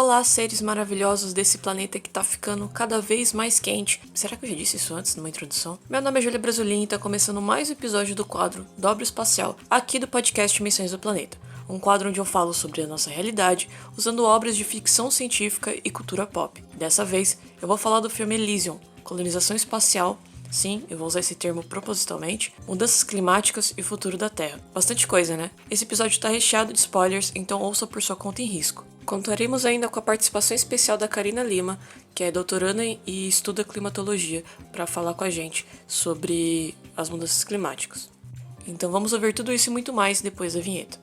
Olá, seres maravilhosos desse planeta que tá ficando cada vez mais quente. Será que eu já disse isso antes numa introdução? Meu nome é Júlia Brasolin e tá começando mais um episódio do quadro Dobro Espacial, aqui do podcast Missões do Planeta. Um quadro onde eu falo sobre a nossa realidade, usando obras de ficção científica e cultura pop. Dessa vez, eu vou falar do filme Elysium, Colonização Espacial. Sim, eu vou usar esse termo propositalmente. Mudanças climáticas e futuro da Terra. Bastante coisa, né? Esse episódio está recheado de spoilers, então ouça por sua conta em risco. Contaremos ainda com a participação especial da Karina Lima, que é doutoranda e estuda climatologia, para falar com a gente sobre as mudanças climáticas. Então vamos ouvir tudo isso e muito mais depois da vinheta.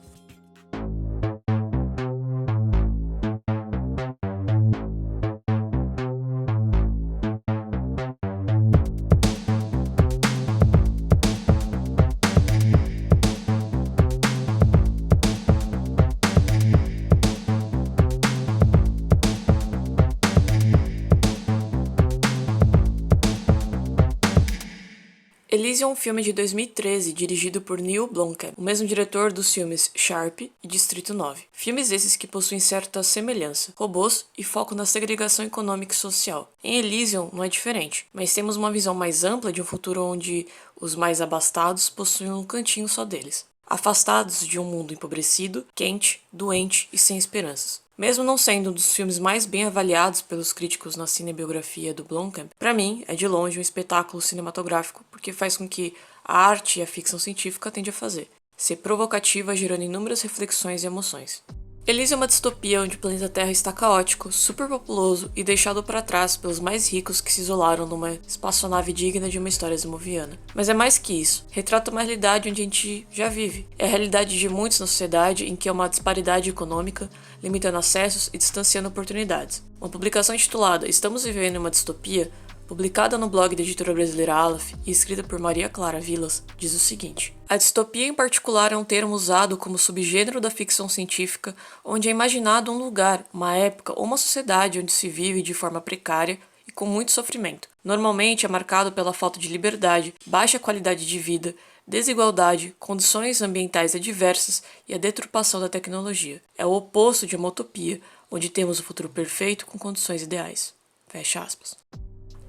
Elysium é um filme de 2013 dirigido por Neil Blomkamp, o mesmo diretor dos filmes Sharp e Distrito 9. Filmes esses que possuem certa semelhança, robôs e foco na segregação econômica e social. Em Elysium não é diferente, mas temos uma visão mais ampla de um futuro onde os mais abastados possuem um cantinho só deles, afastados de um mundo empobrecido, quente, doente e sem esperanças. Mesmo não sendo um dos filmes mais bem avaliados pelos críticos na cinebiografia do Blomkamp, para mim é de longe um espetáculo cinematográfico porque faz com que a arte e a ficção científica tendem a fazer, ser provocativa gerando inúmeras reflexões e emoções. Elysium é uma distopia onde o planeta Terra está caótico, superpopuloso e deixado para trás pelos mais ricos que se isolaram numa espaçonave digna de uma história zimoviana. Mas é mais que isso, retrata uma realidade onde a gente já vive. É a realidade de muitos na sociedade em que há uma disparidade econômica, limitando acessos e distanciando oportunidades. Uma publicação intitulada Estamos Vivendo em uma Distopia, publicada no blog da editora brasileira Aleph e escrita por Maria Clara Vilas, diz o seguinte: a distopia em particular é um termo usado como subgênero da ficção científica, onde é imaginado um lugar, uma época ou uma sociedade onde se vive de forma precária e com muito sofrimento. Normalmente é marcado pela falta de liberdade, baixa qualidade de vida, desigualdade, condições ambientais adversas e a deturpação da tecnologia. É o oposto de uma utopia, onde temos o futuro perfeito com condições ideais. Fecha aspas.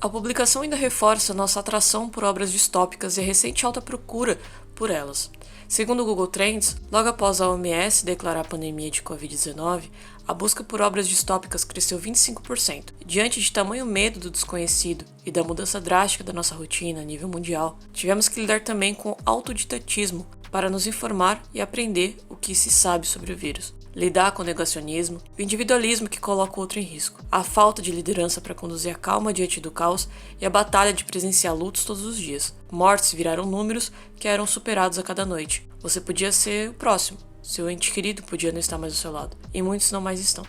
A publicação ainda reforça nossa atração por obras distópicas e a recente alta procura por elas. Segundo o Google Trends, logo após a OMS declarar a pandemia de Covid-19, a busca por obras distópicas cresceu 25%. Diante de tamanho medo do desconhecido e da mudança drástica da nossa rotina a nível mundial, tivemos que lidar também com autodidatismo para nos informar e aprender o que se sabe sobre o vírus. Lidar com o negacionismo, o individualismo que coloca o outro em risco, a falta de liderança para conduzir a calma diante do caos e a batalha de presenciar lutos todos os dias. Mortes viraram números que eram superados a cada noite. Você podia ser o próximo, seu ente querido podia não estar mais ao seu lado, e muitos não mais estão.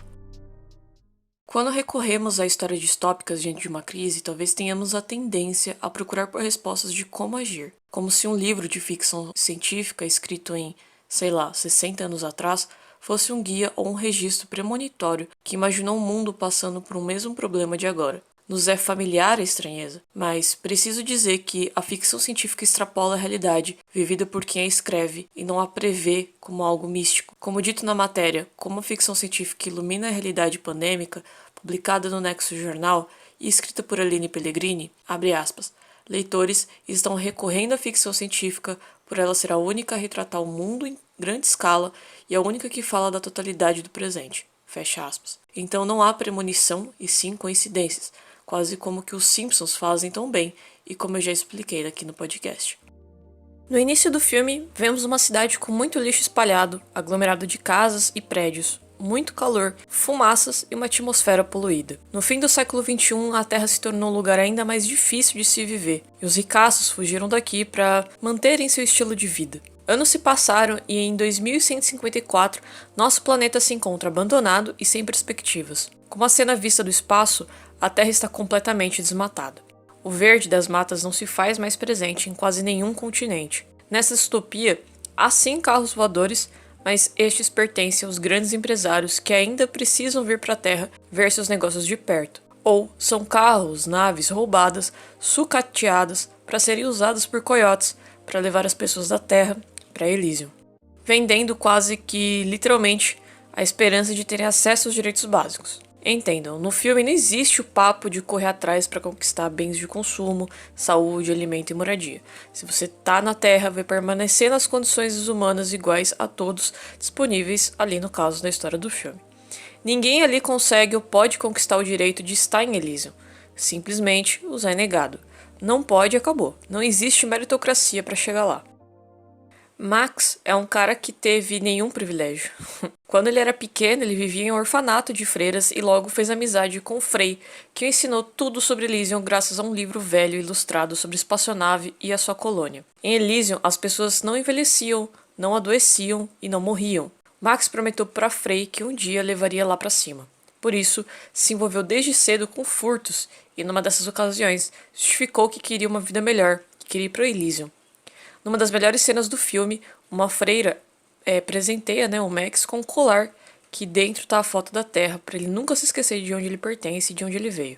Quando recorremos a histórias distópicas diante de uma crise, talvez tenhamos a tendência a procurar por respostas de como agir, como se um livro de ficção científica escrito em, 60 anos atrás, fosse um guia ou um registro premonitório que imaginou um mundo passando por um mesmo problema de agora. Nos é familiar a estranheza, mas preciso dizer que a ficção científica extrapola a realidade vivida por quem a escreve e não a prevê como algo místico. Como dito na matéria, como a ficção científica ilumina a realidade pandêmica, publicada no Nexo Jornal e escrita por Aline Pellegrini, abre aspas, leitores estão recorrendo à ficção científica por ela ser a única a retratar o mundo em grande escala e a única que fala da totalidade do presente. Fecha aspas. Então não há premonição e sim coincidências, quase como que os Simpsons fazem tão bem e como eu já expliquei aqui no podcast. No início do filme, vemos uma cidade com muito lixo espalhado, aglomerado de casas e prédios, muito calor, fumaças e uma atmosfera poluída. No fim do século XXI, a Terra se tornou um lugar ainda mais difícil de se viver, e os ricaços fugiram daqui para manterem seu estilo de vida. Anos se passaram e em 2154, nosso planeta se encontra abandonado e sem perspectivas. Com uma cena vista do espaço, a Terra está completamente desmatada. O verde das matas não se faz mais presente em quase nenhum continente. Nessa distopia, há sim carros voadores, mas estes pertencem aos grandes empresários que ainda precisam vir para a Terra ver seus negócios de perto. Ou são carros, naves roubadas, sucateadas para serem usadas por coiotes para levar as pessoas da Terra para Elysium, vendendo quase que literalmente a esperança de terem acesso aos direitos básicos. Entendam, no filme não existe o papo de correr atrás para conquistar bens de consumo, saúde, alimento e moradia. Se você tá na Terra, vai permanecer nas condições humanas iguais a todos disponíveis ali no caso da história do filme. Ninguém ali consegue ou pode conquistar o direito de estar em Elysium. Simplesmente os é negado. Não pode e acabou. Não existe meritocracia para chegar lá. Max é um cara que teve nenhum privilégio. Quando ele era pequeno, ele vivia em um orfanato de freiras e logo fez amizade com o Frei, que o ensinou tudo sobre Elysium graças a um livro velho ilustrado sobre espaçonave e a sua colônia. Em Elysium, as pessoas não envelheciam, não adoeciam e não morriam. Max prometeu para Frei que um dia levaria lá para cima. Por isso, se envolveu desde cedo com furtos e, numa dessas ocasiões, justificou que queria uma vida melhor, que queria ir para Elysium. Numa das melhores cenas do filme, uma freira presenteia o Max com um colar que dentro tá a foto da Terra, para ele nunca se esquecer de onde ele pertence e de onde ele veio.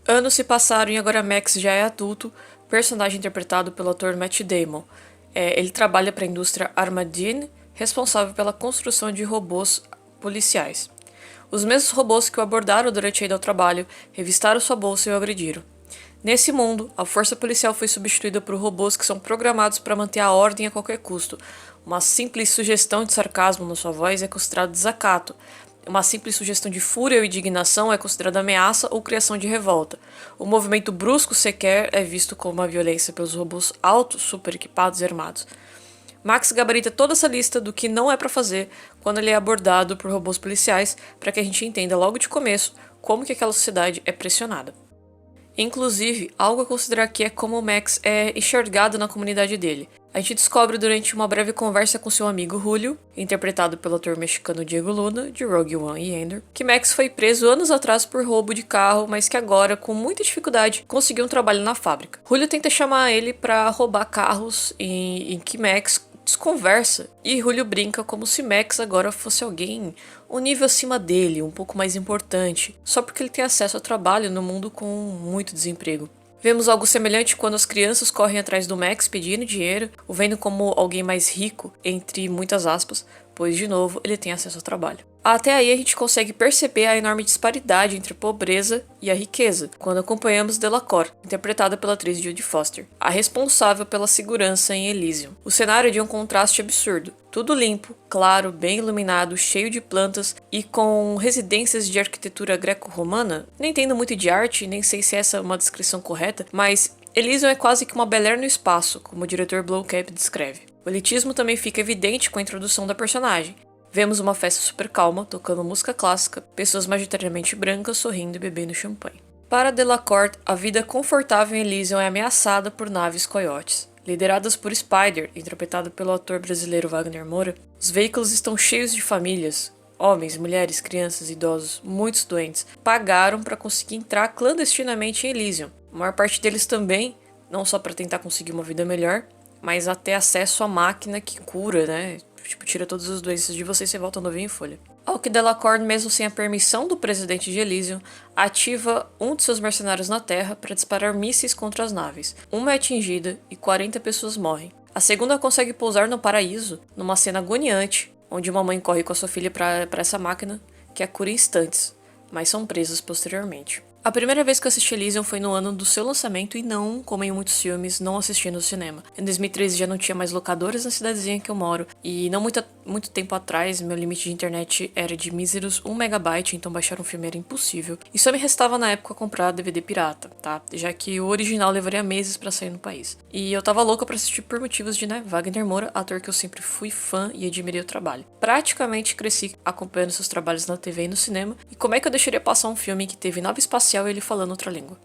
Anos se passaram e agora Max já é adulto, personagem interpretado pelo ator Matt Damon. Ele trabalha para a indústria Armadine, responsável pela construção de robôs policiais. Os mesmos robôs que o abordaram durante a ida ao trabalho, revistaram sua bolsa e o agrediram. Nesse mundo, a força policial foi substituída por robôs que são programados para manter a ordem a qualquer custo. Uma simples sugestão de sarcasmo na sua voz é considerado desacato. Uma simples sugestão de fúria ou indignação é considerada ameaça ou criação de revolta. O movimento brusco sequer é visto como uma violência pelos robôs altos, super equipados e armados. Max gabarita toda essa lista do que não é para fazer quando ele é abordado por robôs policiais, para que a gente entenda logo de começo como que aquela sociedade é pressionada. Inclusive, algo a considerar aqui é como o Max é enxergado na comunidade dele. A gente descobre durante uma breve conversa com seu amigo Julio, interpretado pelo ator mexicano Diego Luna, de Rogue One e Endor, que Max foi preso anos atrás por roubo de carro, mas que agora, com muita dificuldade, conseguiu um trabalho na fábrica. Julio tenta chamar ele para roubar carros em que Max desconversa, e Julio brinca como se Max agora fosse alguém um nível acima dele, um pouco mais importante, só porque ele tem acesso ao trabalho no mundo com muito desemprego. Vemos algo semelhante quando as crianças correm atrás do Max pedindo dinheiro, o vendo como alguém mais rico, entre muitas aspas, pois, de novo, ele tem acesso ao trabalho. Até aí a gente consegue perceber a enorme disparidade entre a pobreza e a riqueza, quando acompanhamos Delacour, interpretada pela atriz Jodie Foster, a responsável pela segurança em Elysium. O cenário é de um contraste absurdo. Tudo limpo, claro, bem iluminado, cheio de plantas e com residências de arquitetura greco-romana. Nem entendo muito de arte, nem sei se essa é uma descrição correta, mas Elysium é quase que uma Bel Air no espaço, como o diretor Blomkamp descreve. O elitismo também fica evidente com a introdução da personagem. Vemos uma festa super calma, tocando música clássica, pessoas majoritariamente brancas sorrindo e bebendo champanhe. Para Delacour, a vida confortável em Elysium é ameaçada por naves coiotes. Lideradas por Spider, interpretado pelo ator brasileiro Wagner Moura, os veículos estão cheios de famílias. Homens, mulheres, crianças, idosos, muitos doentes, pagaram para conseguir entrar clandestinamente em Elysium. A maior parte deles também, não só para tentar conseguir uma vida melhor, mas até acesso à máquina que cura, tira todas as doenças de você e você volta novinho em folha. Ao que Delacour, mesmo sem a permissão do presidente de Elysium, ativa um de seus mercenários na Terra para disparar mísseis contra as naves. Uma é atingida e 40 pessoas morrem. A segunda consegue pousar no paraíso, numa cena agoniante, onde uma mãe corre com a sua filha para essa máquina, que a cura em instantes, mas são presas posteriormente. A primeira vez que eu assisti Elysium foi no ano do seu lançamento e não, como em muitos filmes, não assisti no cinema. Em 2013 já não tinha mais locadoras na cidadezinha que eu moro e não muito tempo atrás meu limite de internet era de míseros 1 megabyte, então baixar um filme era impossível. E só me restava na época comprar DVD pirata, tá? Já que o original levaria meses pra sair no país. E eu tava louca pra assistir por motivos de, Wagner Moura, ator que eu sempre fui fã e admirei o trabalho. Praticamente cresci acompanhando seus trabalhos na TV e no cinema, e como é que eu deixaria passar um filme que teve nave espacial e ele falando outra língua?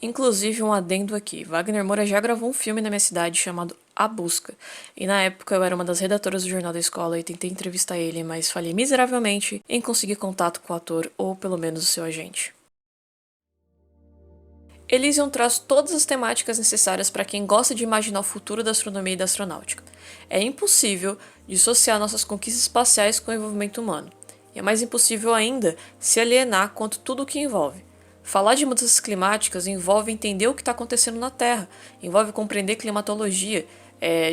Inclusive, um adendo aqui, Wagner Moura já gravou um filme na minha cidade chamado A Busca, e na época eu era uma das redatoras do jornal da escola e tentei entrevistar ele, mas falhei miseravelmente em conseguir contato com o ator ou pelo menos o seu agente. Elysium traz todas as temáticas necessárias para quem gosta de imaginar o futuro da astronomia e da astronáutica. É impossível dissociar nossas conquistas espaciais com o envolvimento humano, e é mais impossível ainda se alienar quanto tudo o que envolve. Falar de mudanças climáticas envolve entender o que está acontecendo na Terra, envolve compreender climatologia,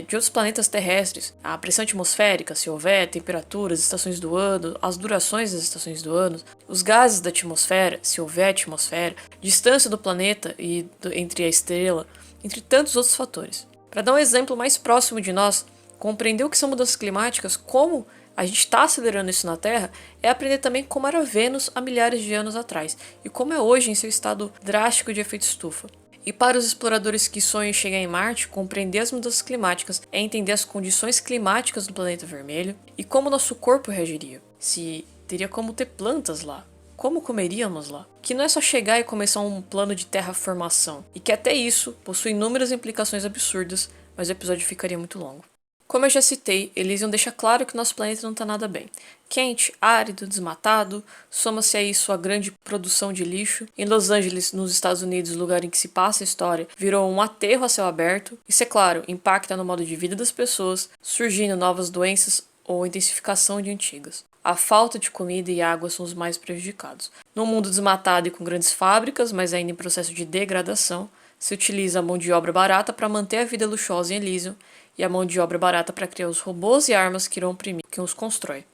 de outros planetas terrestres, a pressão atmosférica, se houver, temperaturas, estações do ano, as durações das estações do ano, os gases da atmosfera, se houver atmosfera, distância do planeta e entre a estrela, entre tantos outros fatores. Para dar um exemplo mais próximo de nós, compreender o que são mudanças climáticas, como a gente está acelerando isso na Terra, é aprender também como era Vênus há milhares de anos atrás e como é hoje em seu estado drástico de efeito estufa. E para os exploradores que sonham em chegar em Marte, compreender as mudanças climáticas é entender as condições climáticas do planeta vermelho e como nosso corpo reagiria. Se teria como ter plantas lá, como comeríamos lá. Que não é só chegar e começar um plano de terraformação, e que até isso possui inúmeras implicações absurdas, mas o episódio ficaria muito longo. Como eu já citei, Elysium deixa claro que nosso planeta não está nada bem. Quente, árido, desmatado, soma-se a isso a grande produção de lixo. Em Los Angeles, nos Estados Unidos, lugar em que se passa a história, virou um aterro a céu aberto. Isso, é claro, impacta no modo de vida das pessoas, surgindo novas doenças ou intensificação de antigas. A falta de comida e água são os mais prejudicados. Num mundo desmatado e com grandes fábricas, mas ainda em processo de degradação, se utiliza a mão de obra barata para manter a vida luxuosa em Elysium e a mão de obra barata para criar os robôs e armas que irão oprimir quem os constrói.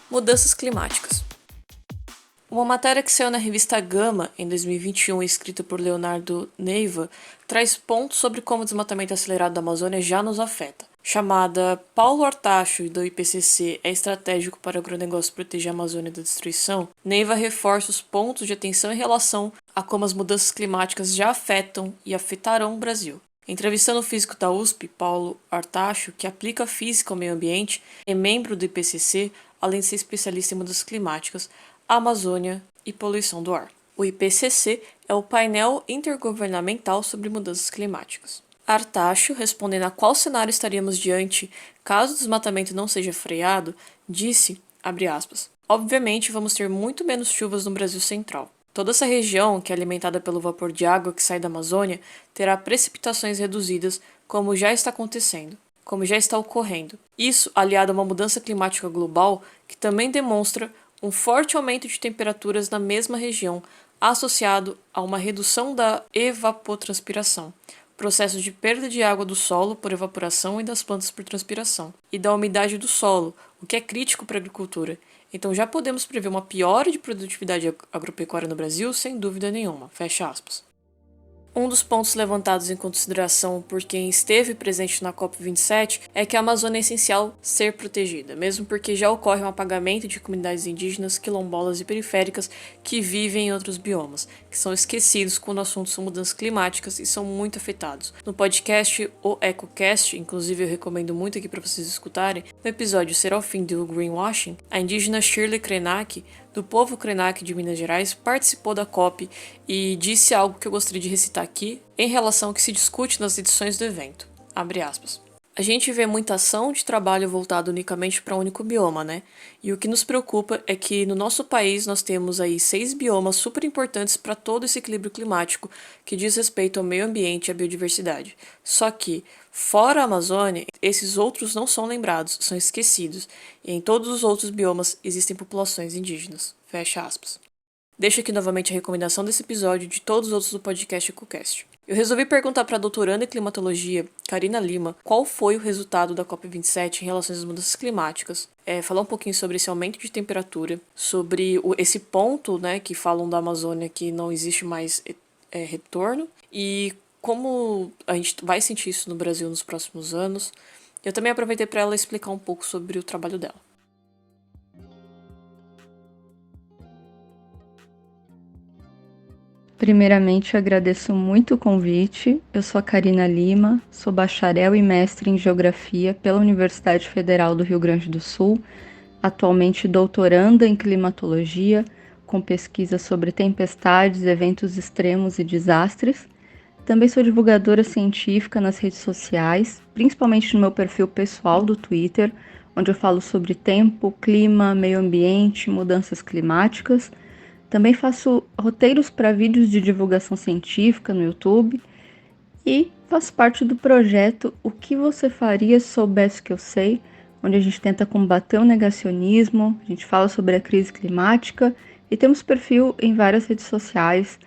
Mudanças climáticas. Uma matéria que saiu na revista Gama em 2021, escrita por Leonardo Neiva, traz pontos sobre como o desmatamento acelerado da Amazônia já nos afeta. Chamada Paulo Artacho, do IPCC, é estratégico para o agronegócio proteger a Amazônia da destruição, Neiva reforça os pontos de atenção em relação a como as mudanças climáticas já afetam e afetarão o Brasil. Entrevistando o físico da USP, Paulo Artacho, que aplica física ao meio ambiente, é membro do IPCC, além de ser especialista em mudanças climáticas, Amazônia e poluição do ar. O IPCC é o painel intergovernamental sobre mudanças climáticas. Artacho, respondendo a qual cenário estaríamos diante caso o desmatamento não seja freado, disse, abre aspas, obviamente vamos ter muito menos chuvas no Brasil central. Toda essa região, que é alimentada pelo vapor de água que sai da Amazônia, terá precipitações reduzidas, como já está acontecendo, como já está ocorrendo. Isso aliado a uma mudança climática global que também demonstra um forte aumento de temperaturas na mesma região, associado a uma redução da evapotranspiração, processo de perda de água do solo por evaporação e das plantas por transpiração, e da umidade do solo, o que é crítico para a agricultura. Então já podemos prever uma piora de produtividade agropecuária no Brasil, sem dúvida nenhuma. Fecha aspas. Um dos pontos levantados em consideração por quem esteve presente na COP27 é que a Amazônia é essencial ser protegida, mesmo porque já ocorre um apagamento de comunidades indígenas, quilombolas e periféricas que vivem em outros biomas, que são esquecidos quando o assunto são mudanças climáticas e são muito afetados. No podcast O EcoCast, inclusive eu recomendo muito aqui para vocês escutarem, no episódio Será o Fim do Greenwashing, a indígena Shirley Krenak, do povo Krenak de Minas Gerais, participou da COP e disse algo que eu gostaria de recitar aqui em relação ao que se discute nas edições do evento. Abre aspas. A gente vê muita ação de trabalho voltado unicamente para um único bioma, né? E o que nos preocupa é que no nosso país nós temos aí 6 biomas super importantes para todo esse equilíbrio climático que diz respeito ao meio ambiente e à biodiversidade. Só que, fora a Amazônia, esses outros não são lembrados, são esquecidos, e em todos os outros biomas existem populações indígenas. Fecha aspas. Deixo aqui novamente a recomendação desse episódio e de todos os outros do podcast EcoCast. Eu resolvi perguntar para a doutoranda em climatologia, Karina Lima, qual foi o resultado da COP27 em relação às mudanças climáticas, falar um pouquinho sobre esse aumento de temperatura, sobre esse ponto, né, que falam da Amazônia que não existe mais retorno, e como a gente vai sentir isso no Brasil nos próximos anos. Eu também aproveitei para ela explicar um pouco sobre o trabalho dela. Primeiramente, agradeço muito o convite. Eu sou a Karina Lima, sou bacharel e mestre em Geografia pela Universidade Federal do Rio Grande do Sul, atualmente doutoranda em Climatologia, com pesquisa sobre tempestades, eventos extremos e desastres. Também sou divulgadora científica nas redes sociais, principalmente no meu perfil pessoal do Twitter, onde eu falo sobre tempo, clima, meio ambiente, mudanças climáticas. Também faço roteiros para vídeos de divulgação científica no YouTube e faço parte do projeto O que você faria se soubesse que eu sei, onde a gente tenta combater o negacionismo, a gente fala sobre a crise climática e temos perfil em várias redes sociais,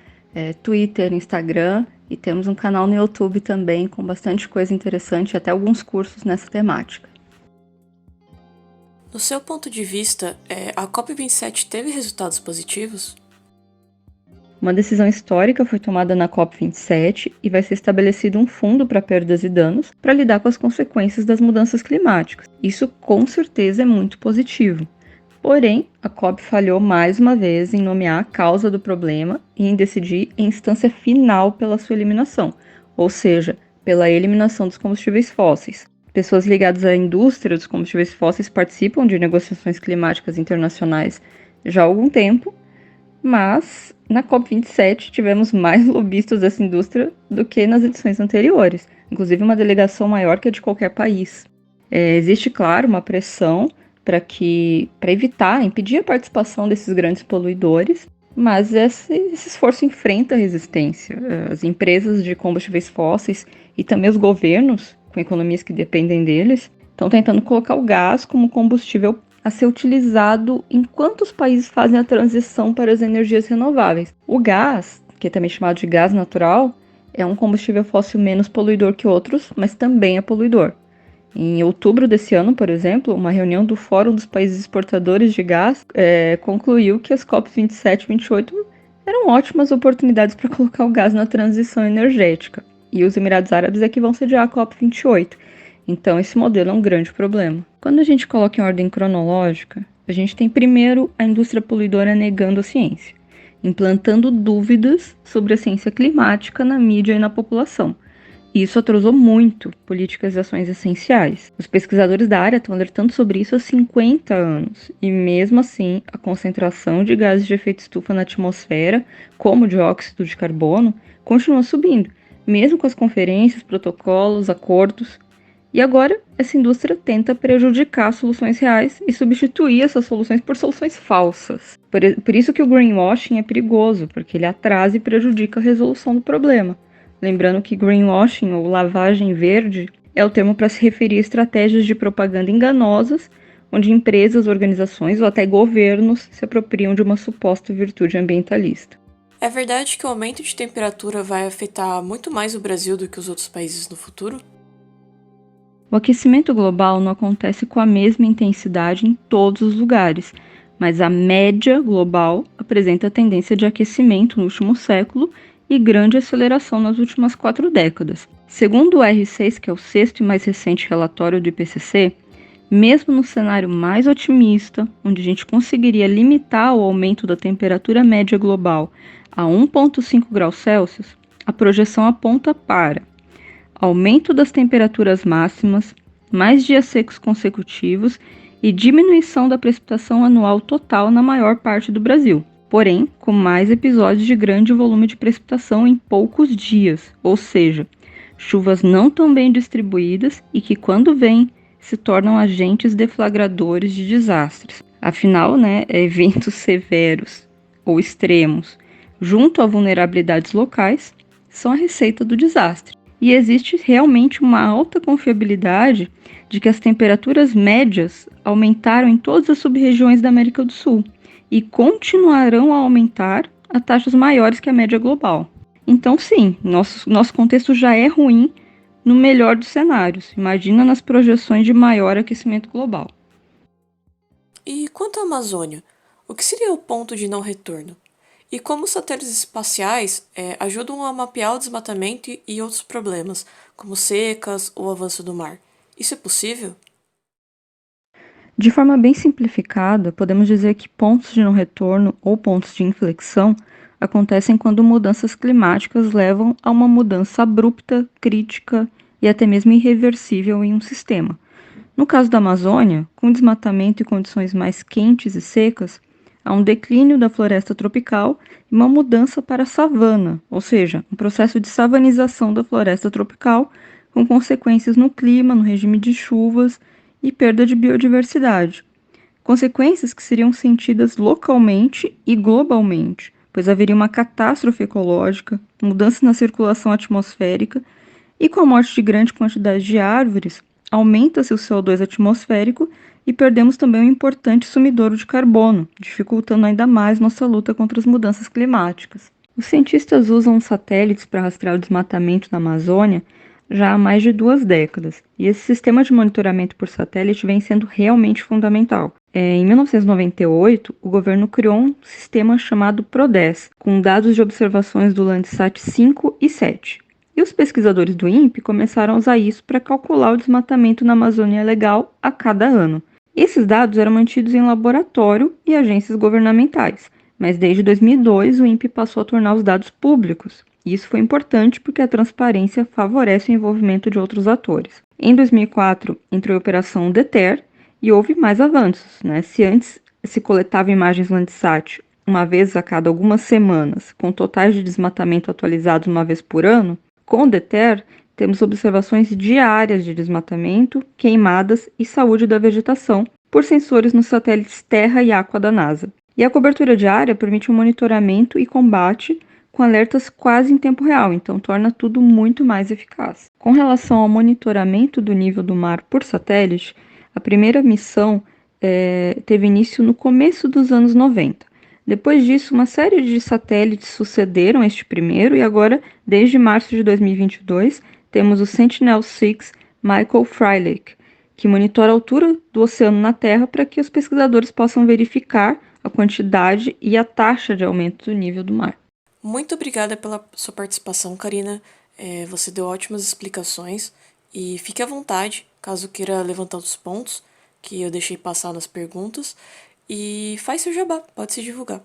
Twitter, Instagram E temos um canal no YouTube também com bastante coisa interessante e até alguns cursos nessa temática. No seu ponto de vista, a COP27 teve resultados positivos? Uma decisão histórica foi tomada na COP27 e vai ser estabelecido um fundo para perdas e danos para lidar com as consequências das mudanças climáticas. Isso com certeza é muito positivo. Porém, a COP falhou mais uma vez em nomear a causa do problema e em decidir a instância final pela sua eliminação, ou seja, pela eliminação dos combustíveis fósseis. Pessoas ligadas à indústria dos combustíveis fósseis participam de negociações climáticas internacionais já há algum tempo, mas na COP27 tivemos mais lobistas dessa indústria do que nas edições anteriores, inclusive uma delegação maior que a de qualquer país. Existe, claro, uma pressão para impedir a participação desses grandes poluidores, mas esse esforço enfrenta a resistência. As empresas de combustíveis fósseis e também os governos, com economias que dependem deles, estão tentando colocar o gás como combustível a ser utilizado enquanto os países fazem a transição para as energias renováveis. O gás, que é também chamado de gás natural, é um combustível fóssil menos poluidor que outros, mas também é poluidor. Em outubro desse ano, por exemplo, uma reunião do Fórum dos Países Exportadores de Gás concluiu que as COPs 27 e 28 eram ótimas oportunidades para colocar o gás na transição energética. E os Emirados Árabes é que vão sediar a COP 28. Então, esse modelo é um grande problema. Quando a gente coloca em ordem cronológica, a gente tem primeiro a indústria poluidora negando a ciência, implantando dúvidas sobre a ciência climática na mídia e na população. E isso atrasou muito políticas e ações essenciais. Os pesquisadores da área estão alertando sobre isso há 50 anos. E mesmo assim, a concentração de gases de efeito estufa na atmosfera, como o dióxido de carbono, continua subindo, mesmo com as conferências, protocolos, acordos. E agora, essa indústria tenta prejudicar soluções reais e substituir essas soluções por soluções falsas. Por isso que o greenwashing é perigoso, porque ele atrasa e prejudica a resolução do problema. Lembrando que greenwashing, ou lavagem verde, é o termo para se referir a estratégias de propaganda enganosas, onde empresas, organizações ou até governos se apropriam de uma suposta virtude ambientalista. É verdade que o aumento de temperatura vai afetar muito mais o Brasil do que os outros países no futuro? O aquecimento global não acontece com a mesma intensidade em todos os lugares, mas a média global apresenta a tendência de aquecimento no último século e grande aceleração nas últimas 4 décadas. Segundo o R6, que é o sexto e mais recente relatório do IPCC, mesmo no cenário mais otimista, onde a gente conseguiria limitar o aumento da temperatura média global a 1,5 graus Celsius, a projeção aponta para aumento das temperaturas máximas, mais dias secos consecutivos e diminuição da precipitação anual total na maior parte do Brasil, porém com mais episódios de grande volume de precipitação em poucos dias, ou seja, chuvas não tão bem distribuídas e que, quando vêm, se tornam agentes deflagradores de desastres. Afinal, eventos severos ou extremos, junto a vulnerabilidades locais, são a receita do desastre. E existe realmente uma alta confiabilidade de que as temperaturas médias aumentaram em todas as sub-regiões da América do Sul e continuarão a aumentar a taxas maiores que a média global. Então, sim, nosso contexto já é ruim no melhor dos cenários. Imagina nas projeções de maior aquecimento global. E quanto à Amazônia, o que seria o ponto de não retorno? E como os satélites espaciais ajudam a mapear o desmatamento e outros problemas, como secas ou avanço do mar? Isso é possível? De forma bem simplificada, podemos dizer que pontos de não retorno ou pontos de inflexão acontecem quando mudanças climáticas levam a uma mudança abrupta, crítica e até mesmo irreversível em um sistema. No caso da Amazônia, com desmatamento e condições mais quentes e secas, há um declínio da floresta tropical e uma mudança para a savana, ou seja, um processo de savanização da floresta tropical, com consequências no clima, no regime de chuvas e perda de biodiversidade. Consequências que seriam sentidas localmente e globalmente, pois haveria uma catástrofe ecológica, mudança na circulação atmosférica e, com a morte de grande quantidade de árvores, aumenta-se o CO2 atmosférico e perdemos também um importante sumidouro de carbono, dificultando ainda mais nossa luta contra as mudanças climáticas. Os cientistas usam satélites para rastrear o desmatamento na Amazônia já há mais de 2 décadas, e esse sistema de monitoramento por satélite vem sendo realmente fundamental. Em 1998, o governo criou um sistema chamado PRODES, com dados de observações do Landsat 5 e 7. E os pesquisadores do INPE começaram a usar isso para calcular o desmatamento na Amazônia Legal a cada ano. Esses dados eram mantidos em laboratório e agências governamentais, mas desde 2002 o INPE passou a tornar os dados públicos. E isso foi importante porque a transparência favorece o envolvimento de outros atores. Em 2004 entrou em operação DETER e houve mais avanços, né? Se antes se coletava imagens Landsat uma vez a cada algumas semanas, com totais de desmatamento atualizados uma vez por ano, com o DETER temos observações diárias de desmatamento, queimadas e saúde da vegetação por sensores nos satélites Terra e Aqua da NASA. E a cobertura diária permite um monitoramento e combate com alertas quase em tempo real, então torna tudo muito mais eficaz. Com relação ao monitoramento do nível do mar por satélite, a primeira missão teve início no começo dos anos 90. Depois disso, uma série de satélites sucederam este primeiro e agora, desde março de 2022, temos o Sentinel-6 Michael Freilich, que monitora a altura do oceano na Terra para que os pesquisadores possam verificar a quantidade e a taxa de aumento do nível do mar. Muito obrigada pela sua participação, Karina. Você deu ótimas explicações e fique à vontade, caso queira levantar os pontos que eu deixei passar nas perguntas, e faz seu jabá, pode se divulgar.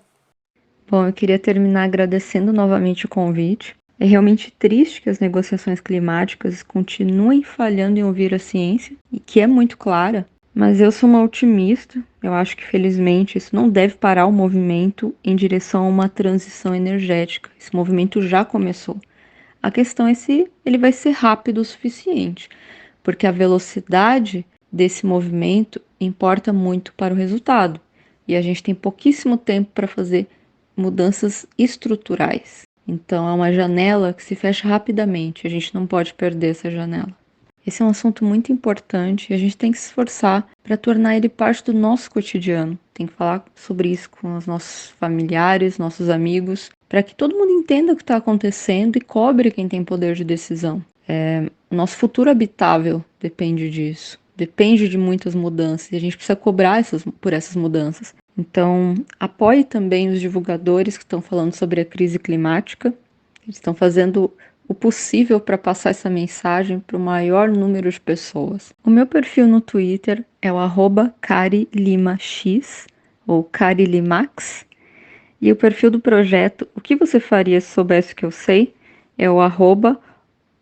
Bom, eu queria terminar agradecendo novamente o convite. É realmente triste que as negociações climáticas continuem falhando em ouvir a ciência, e que é muito clara, mas eu sou uma otimista. Eu acho que, felizmente, isso não deve parar o movimento em direção a uma transição energética. Esse movimento já começou. A questão é se ele vai ser rápido o suficiente, porque a velocidade desse movimento importa muito para o resultado. E a gente tem pouquíssimo tempo para fazer mudanças estruturais. Então, é uma janela que se fecha rapidamente. A gente não pode perder essa janela. Esse é um assunto muito importante e a gente tem que se esforçar para tornar ele parte do nosso cotidiano. Tem que falar sobre isso com os nossos familiares, nossos amigos, para que todo mundo entenda o que está acontecendo e cobre quem tem poder de decisão. O nosso futuro habitável depende disso. Depende de muitas mudanças e a gente precisa cobrar por essas mudanças. Então, apoie também os divulgadores que estão falando sobre a crise climática. Eles estão fazendo o possível para passar essa mensagem para o maior número de pessoas. O meu perfil no Twitter é o @carilimax ou carilimax. E o perfil do projeto O que você faria se soubesse o que eu sei é o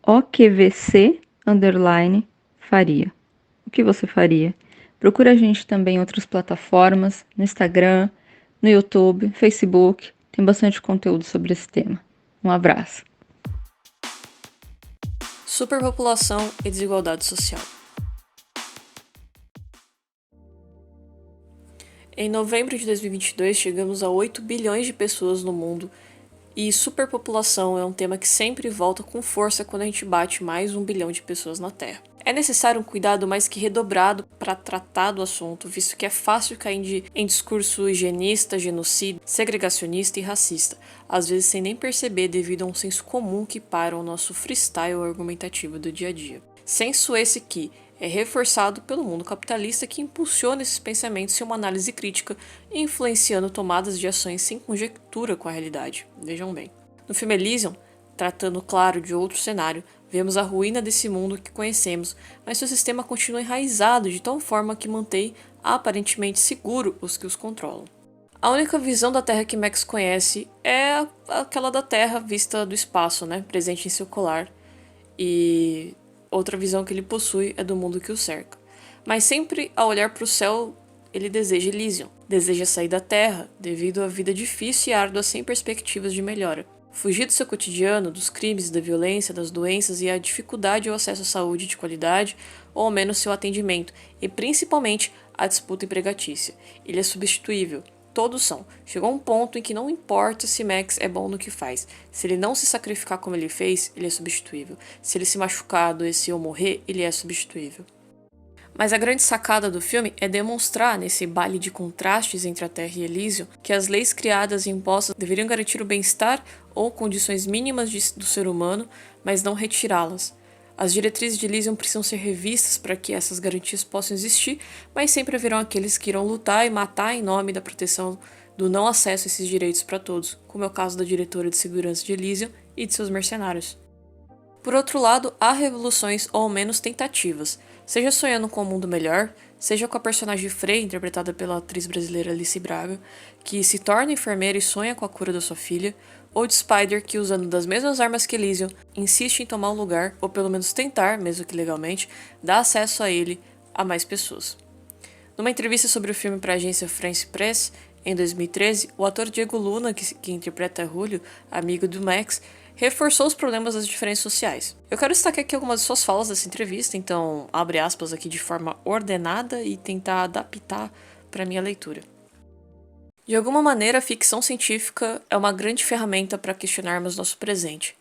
@OQVC_faria. O que você faria? Procura a gente também em outras plataformas, no Instagram, no YouTube, Facebook. Tem bastante conteúdo sobre esse tema. Um abraço. Superpopulação e desigualdade social. Em novembro de 2022, chegamos a 8 bilhões de pessoas no mundo, e superpopulação é um tema que sempre volta com força quando a gente bate mais 1 bilhão de pessoas na Terra. É necessário um cuidado mais que redobrado para tratar do assunto, visto que é fácil cair em discurso higienista, genocida, segregacionista e racista, às vezes sem nem perceber devido a um senso comum que para o nosso freestyle argumentativo do dia a dia. Senso esse que é reforçado pelo mundo capitalista que impulsiona esses pensamentos sem uma análise crítica, influenciando tomadas de ações sem conjectura com a realidade. Vejam bem. No filme Elysium, tratando, claro, de outro cenário, vemos a ruína desse mundo que conhecemos, mas seu sistema continua enraizado de tal forma que mantém aparentemente seguro os que os controlam. A única visão da Terra que Max conhece é aquela da Terra vista do espaço, presente em seu colar, e outra visão que ele possui é do mundo que o cerca. Mas sempre ao olhar para o céu, ele deseja Elysium, deseja sair da Terra devido à vida difícil e árdua sem perspectivas de melhora. Fugir do seu cotidiano, dos crimes, da violência, das doenças e a dificuldade ao acesso à saúde de qualidade, ou ao menos seu atendimento, e principalmente a disputa empregatícia. Ele é substituível. Todos são. Chegou um ponto em que não importa se Max é bom no que faz. Se ele não se sacrificar como ele fez, ele é substituível. Se ele se machucar, adoecer ou morrer, ele é substituível. Mas a grande sacada do filme é demonstrar, nesse baile de contrastes entre a Terra e Elysium, que as leis criadas e impostas deveriam garantir o bem-estar ou condições mínimas do ser humano, mas não retirá-las. As diretrizes de Elysium precisam ser revistas para que essas garantias possam existir, mas sempre haverão aqueles que irão lutar e matar em nome da proteção do não acesso a esses direitos para todos, como é o caso da diretora de segurança de Elysium e de seus mercenários. Por outro lado, há revoluções ou ao menos tentativas, seja sonhando com um mundo melhor, seja com a personagem Frey, interpretada pela atriz brasileira Alice Braga, que se torna enfermeira e sonha com a cura da sua filha, ou de Spider, que usando das mesmas armas que Elysium, insiste em tomar o lugar, ou pelo menos tentar, mesmo que legalmente, dar acesso a ele a mais pessoas. Numa entrevista sobre o filme para a agência France Press, em 2013, o ator Diego Luna, que interpreta Julio, amigo do Max, reforçou os problemas das diferenças sociais. Eu quero destacar aqui algumas de suas falas dessa entrevista, então abre aspas aqui de forma ordenada e tentar adaptar para minha leitura. De alguma maneira, a ficção científica é uma grande ferramenta para questionarmos nosso presente.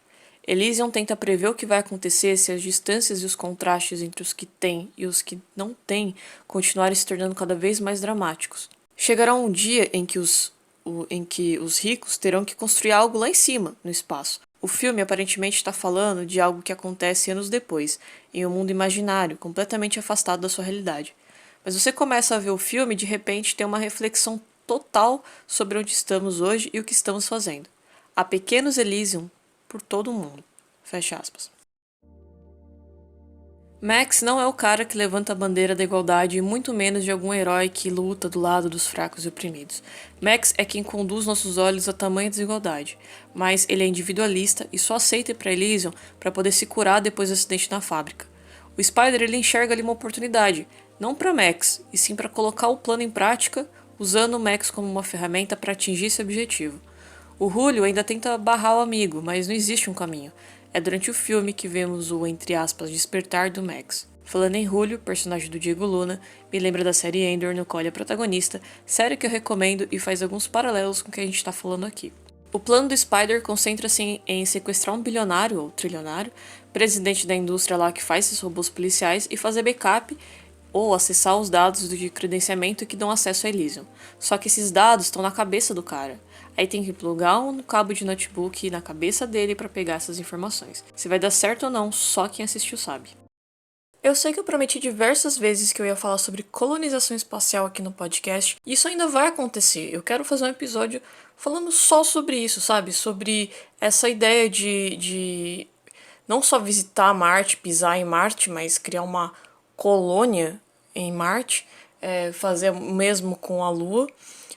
Elysium tenta prever o que vai acontecer se as distâncias e os contrastes entre os que têm e os que não têm continuarem se tornando cada vez mais dramáticos. Chegará um dia em que os ricos terão que construir algo lá em cima, no espaço. O filme aparentemente está falando de algo que acontece anos depois, em um mundo imaginário, completamente afastado da sua realidade. Mas você começa a ver o filme e de repente tem uma reflexão total sobre onde estamos hoje e o que estamos fazendo. Há pequenos Elysium por todo o mundo. Fecha aspas. Max não é o cara que levanta a bandeira da igualdade e muito menos de algum herói que luta do lado dos fracos e oprimidos. Max é quem conduz nossos olhos à tamanha desigualdade, mas ele é individualista e só aceita ir para Elysium para poder se curar depois do acidente na fábrica. O Spider ele enxerga ali uma oportunidade, não para Max, e sim para colocar o plano em prática, usando o Max como uma ferramenta para atingir esse objetivo. O Julio ainda tenta barrar o amigo, mas não existe um caminho. É durante o filme que vemos o, entre aspas, despertar do Max. Falando em Julio, personagem do Diego Luna, me lembra da série Endor, no qual ele é protagonista, série que eu recomendo e faz alguns paralelos com o que a gente está falando aqui. O plano do Spider concentra-se em sequestrar um bilionário ou trilionário, presidente da indústria lá que faz esses robôs policiais, e fazer backup ou acessar os dados de credenciamento que dão acesso a Elysium. Só que esses dados estão na cabeça do cara. Aí tem que plugar um cabo de notebook na cabeça dele para pegar essas informações. Se vai dar certo ou não, só quem assistiu sabe. Eu sei que eu prometi diversas vezes que eu ia falar sobre colonização espacial aqui no podcast, e isso ainda vai acontecer. Eu quero fazer um episódio falando só sobre isso, sabe? Sobre essa ideia de não só visitar Marte, pisar em Marte, mas criar uma colônia em Marte, fazer o mesmo com a Lua.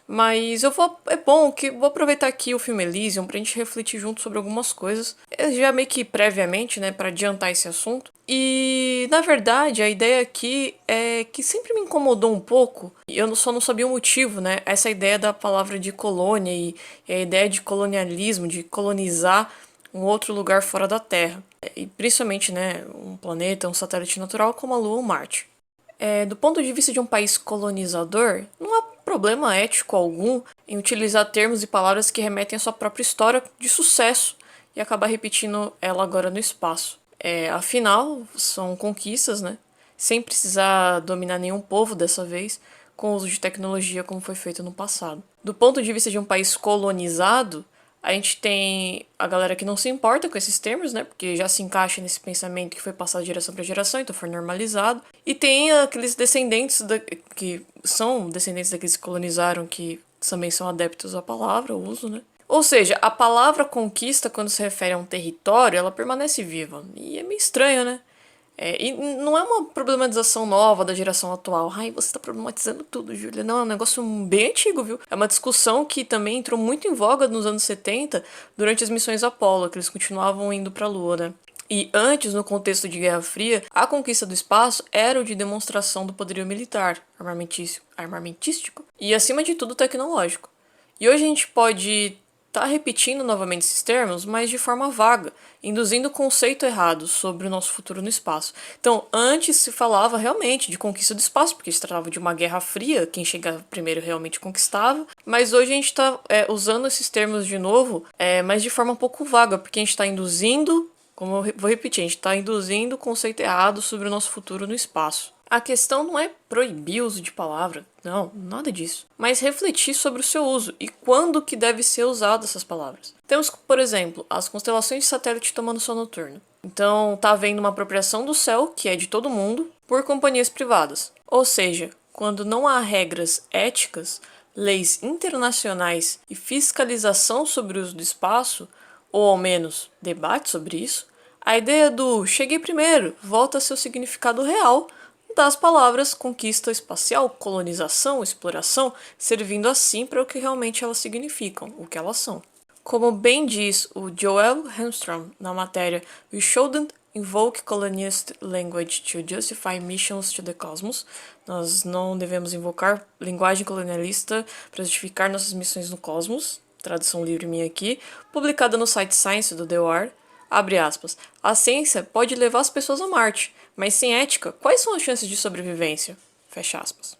Mas é bom que vou aproveitar aqui o filme Elysium pra gente refletir junto sobre algumas coisas, já meio que previamente, né, pra adiantar esse assunto. E, na verdade, a ideia aqui é que sempre me incomodou um pouco, e eu só não sabia o motivo, né, essa ideia da palavra de colônia e a ideia de colonialismo, de colonizar um outro lugar fora da Terra. E principalmente, né, um planeta, um satélite natural como a Lua ou Marte. Do ponto de vista de um país colonizador, não há problema ético algum em utilizar termos e palavras que remetem à sua própria história de sucesso e acabar repetindo ela agora no espaço. Afinal, são conquistas, né? Sem precisar dominar nenhum povo dessa vez, com o uso de tecnologia como foi feito no passado. Do ponto de vista de um país colonizado, a gente tem a galera que não se importa com esses termos, né? Porque já se encaixa nesse pensamento que foi passado de geração para geração, então foi normalizado. E tem aqueles descendentes que são descendentes daqueles que colonizaram, que também são adeptos à palavra, ao uso, né? Ou seja, a palavra conquista, quando se refere a um território, ela permanece viva. E é meio estranho, né? E não é uma problematização nova da geração atual. Ai, você tá problematizando tudo, Júlia. Não, é um negócio bem antigo, viu? É uma discussão que também entrou muito em voga nos anos 70, durante as missões Apollo, que eles continuavam indo pra Lua, né? E antes, no contexto de Guerra Fria, a conquista do espaço era o de demonstração do poderio militar, armamentístico e, acima de tudo, tecnológico. E hoje a gente pode repetindo novamente esses termos, mas de forma vaga, induzindo o conceito errado sobre o nosso futuro no espaço. Então, antes se falava realmente de conquista do espaço, porque se tratava de uma guerra fria, quem chegava primeiro realmente conquistava, mas hoje a gente está usando esses termos de novo, mas de forma um pouco vaga, porque a gente está induzindo, como eu vou repetir, a gente está induzindo o conceito errado sobre o nosso futuro no espaço. A questão não é proibir o uso de palavra, não, nada disso. Mas refletir sobre o seu uso e quando que deve ser usado essas palavras. Temos, por exemplo, as constelações de satélite tomando sol noturno. Então, tá havendo uma apropriação do céu, que é de todo mundo, por companhias privadas. Ou seja, quando não há regras éticas, leis internacionais e fiscalização sobre o uso do espaço, ou ao menos debate sobre isso, a ideia do cheguei primeiro volta a seu significado real das palavras conquista espacial, colonização, exploração, servindo assim para o que realmente elas significam, o que elas são. Como bem diz o Joel Hamstrom na matéria We Shouldn't Invoke Colonist Language to Justify Missions to the Cosmos, nós não devemos invocar linguagem colonialista para justificar nossas missões no cosmos, tradução livre minha aqui, publicada no site Science do The War, abre aspas, a ciência pode levar as pessoas a Marte, mas sem ética, quais são as chances de sobrevivência? Fecha aspas.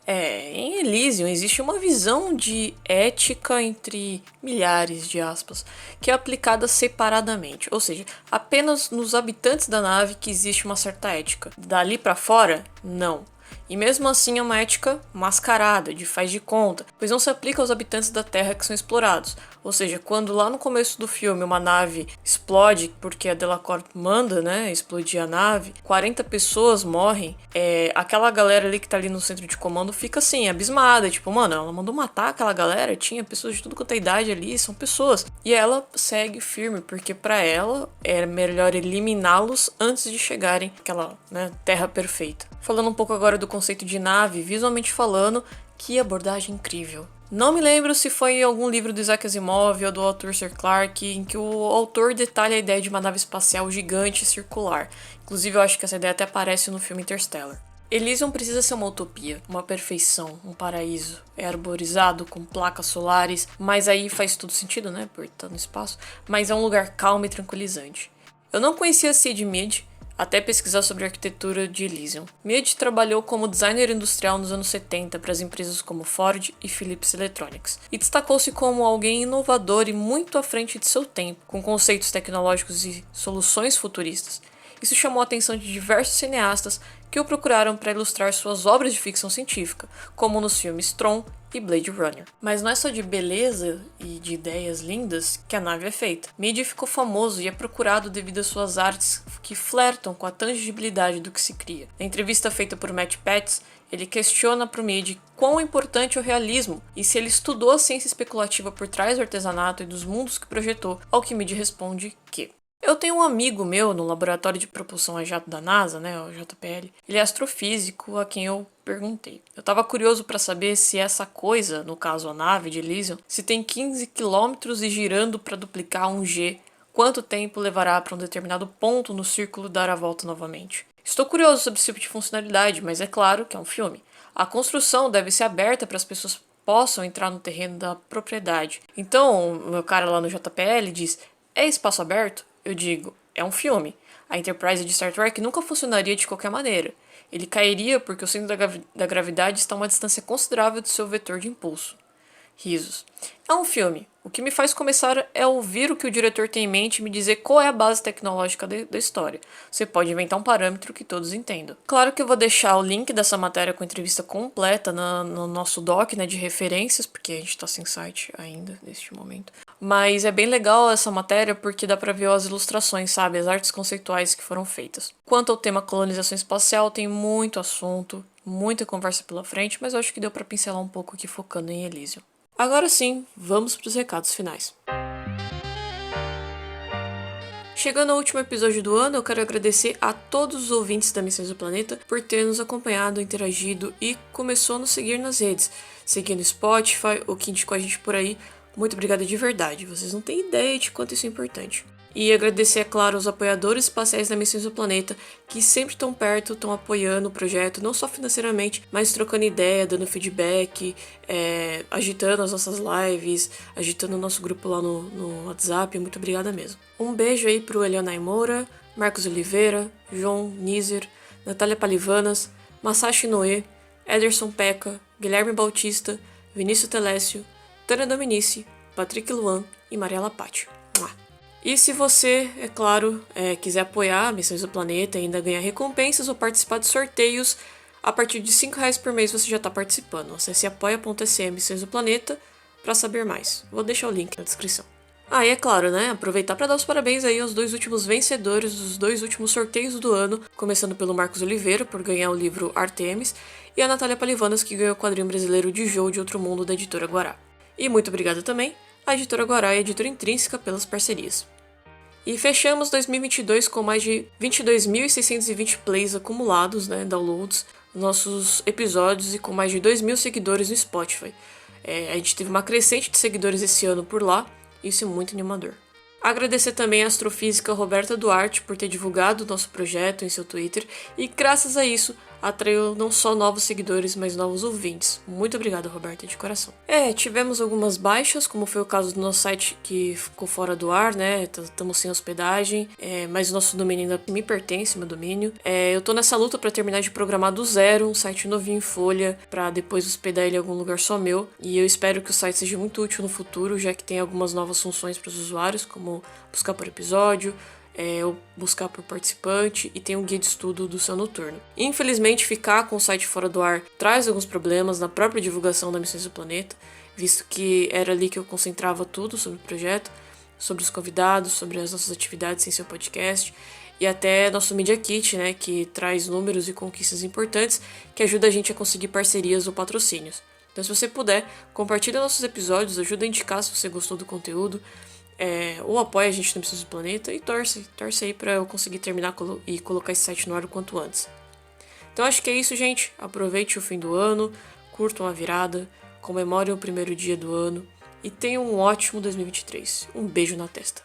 Em Elysium existe uma visão de ética entre milhares de aspas, que é aplicada separadamente, ou seja, apenas nos habitantes da nave que existe uma certa ética. Dali para fora, não. E mesmo assim é uma ética mascarada, de faz de conta, pois não se aplica aos habitantes da Terra que são explorados. Ou seja, quando lá no começo do filme uma nave explode, porque a Delacorp manda, né, explodir a nave, 40 pessoas morrem, aquela galera ali que tá ali no centro de comando fica assim, abismada, tipo, mano, ela mandou matar aquela galera, tinha pessoas de tudo quanto é idade ali, são pessoas. E ela segue firme, porque para ela é melhor eliminá-los antes de chegarem àquela, né, terra perfeita. Falando um pouco agora do conceito de nave, visualmente falando, que abordagem incrível. Não me lembro se foi em algum livro do Isaac Asimov ou do Arthur Clarke em que o autor detalha a ideia de uma nave espacial gigante e circular. Inclusive, eu acho que essa ideia até aparece no filme Interstellar. Elysium precisa ser uma utopia, uma perfeição, um paraíso. É arborizado com placas solares, mas aí faz todo sentido, né, por estar no espaço. Mas é um lugar calmo e tranquilizante. Eu não conhecia Sid Mead, até pesquisar sobre a arquitetura de Elysium. Mead trabalhou como designer industrial nos anos 70 para as empresas como Ford e Philips Electronics, e destacou-se como alguém inovador e muito à frente de seu tempo, com conceitos tecnológicos e soluções futuristas. Isso chamou a atenção de diversos cineastas que o procuraram para ilustrar suas obras de ficção científica, como nos filmes Tron e Blade Runner. Mas não é só de beleza e de ideias lindas que a nave é feita. Mead ficou famoso e é procurado devido às suas artes que flertam com a tangibilidade do que se cria. Na entrevista feita por Matt Petz, ele questiona para o Mead quão importante é o realismo e se ele estudou a ciência especulativa por trás do artesanato e dos mundos que projetou, ao que Mead responde que eu tenho um amigo meu no laboratório de propulsão a jato da NASA, né, o JPL. Ele é astrofísico, a quem eu perguntei. Eu tava curioso para saber se essa coisa, no caso a nave de Elysium, se tem 15 quilômetros e girando para duplicar um G, quanto tempo levará para um determinado ponto no círculo dar a volta novamente? Estou curioso sobre esse tipo de funcionalidade, mas é claro que é um filme. A construção deve ser aberta para as pessoas possam entrar no terreno da propriedade. Então, o meu cara lá no JPL diz, é espaço aberto? Eu digo, é um filme. A Enterprise de Star Trek nunca funcionaria de qualquer maneira. Ele cairia porque o centro da gravidade está a uma distância considerável do seu vetor de impulso. Risos. É um filme. O que me faz começar é ouvir o que o diretor tem em mente e me dizer qual é a base tecnológica da história. Você pode inventar um parâmetro que todos entendam. Claro que eu vou deixar o link dessa matéria com a entrevista completa no nosso doc, né, de referências, porque a gente está sem site ainda neste momento. Mas é bem legal essa matéria porque dá pra ver as ilustrações, sabe? As artes conceituais que foram feitas. Quanto ao tema colonização espacial, tem muito assunto, muita conversa pela frente, mas eu acho que deu pra pincelar um pouco aqui focando em Elysium. Agora sim, vamos pros recados finais. Chegando ao último episódio do ano, eu quero agradecer a todos os ouvintes da Missões do Planeta por terem nos acompanhado, interagido e começou a nos seguir nas redes. Seguindo no Spotify ou que indicou a gente por aí. Muito obrigada de verdade, vocês não têm ideia de quanto isso é importante. E agradecer, é claro, aos apoiadores espaciais da Missões do Planeta, que sempre estão perto, estão apoiando o projeto, não só financeiramente, mas trocando ideia, dando feedback, agitando as nossas lives, agitando o nosso grupo lá no WhatsApp. Muito obrigada mesmo. Um beijo aí pro Elianai Moura, Marcos Oliveira, João Nizer, Natália Palivanas, Masashi Noé, Ederson Peca, Guilherme Bautista, Vinícius Telécio, Tânia Dominici, Patrick Luan e Mariela Pátio. E se você, é claro, quiser apoiar Missões do Planeta e ainda ganhar recompensas ou participar de sorteios, a partir de R$5 por mês você já está participando. Acesse apoia.se Missões do Planeta para saber mais. Vou deixar o link na descrição. E é claro, né? Aproveitar para dar os parabéns aí aos 2 últimos vencedores dos 2 últimos sorteios do ano, começando pelo Marcos Oliveira, por ganhar o livro Artemis, e a Natália Palivanas, que ganhou o quadrinho brasileiro de Jogo de Outro Mundo da Editora Guará. E muito obrigada também à Editora Guará e à Editora Intrínseca pelas parcerias. E fechamos 2022 com mais de 22.620 plays acumulados, né, downloads, nossos episódios e com mais de 2.000 seguidores no Spotify. A gente teve uma crescente de seguidores esse ano por lá, isso é muito animador. Agradecer também à astrofísica Roberta Duarte por ter divulgado o nosso projeto em seu Twitter e, graças a isso, atraiu não só novos seguidores, mas novos ouvintes. Muito obrigada, Roberta, de coração. Tivemos algumas baixas, como foi o caso do nosso site que ficou fora do ar, né? Estamos sem hospedagem, mas o nosso domínio ainda me pertence, meu domínio. Eu tô nessa luta para terminar de programar do zero um site novinho em folha, para depois hospedar ele em algum lugar só meu. E eu espero que o site seja muito útil no futuro, já que tem algumas novas funções para os usuários, como buscar por episódio, ou buscar por participante, e tem um guia de estudo do Céu Noturno. Infelizmente, ficar com o site fora do ar traz alguns problemas na própria divulgação da Missões do Planeta, visto que era ali que eu concentrava tudo sobre o projeto, sobre os convidados, sobre as nossas atividades em seu podcast, e até nosso Media Kit, né, que traz números e conquistas importantes que ajuda a gente a conseguir parcerias ou patrocínios. Então, se você puder, compartilha nossos episódios, ajuda a indicar se você gostou do conteúdo, ou apoia a gente no Missões do Planeta e torce aí pra eu conseguir terminar e colocar esse site no ar o quanto antes. Então acho que é isso, gente. Aproveite o fim do ano, curtam a virada, comemorem o primeiro dia do ano e tenham um ótimo 2023. Um beijo na testa.